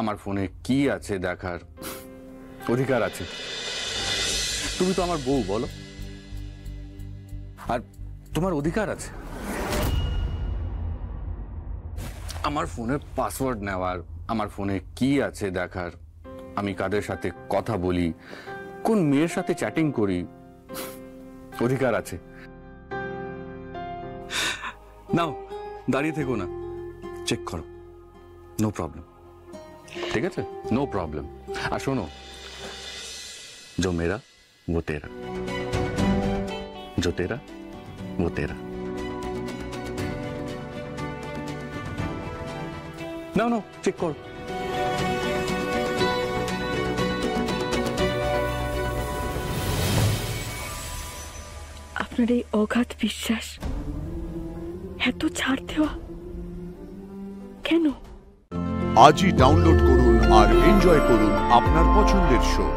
আমার ফোনে কি আছে দেখার অধিকার আছে। তুমি তো আমার বউ, বলো। আর তোমার অধিকার আছে আমার ফোনের পাসওয়ার্ড নেওয়ার, আমার ফোনে কি আছে দেখার, আমি কাদের সাথে কথা বলি, কোন মেয়ের সাথে চ্যাটিং করি, অধিকার আছে। নাও, দাঁড়িয়ে থেকো না, চেক করো। নো প্রবলেম, ঠিক আছে? No problem. আর শোনো, जो मेरा वो तेरा, जो तेरा वो तेरा। नो नो, চেক করো। আপনার এই অগাধ বিশ্বাস, এত ছাড় দেওয়া কেন? আজই ডাউনলোড করুন আর এনজয় করুন আপনার পছন্দের শো।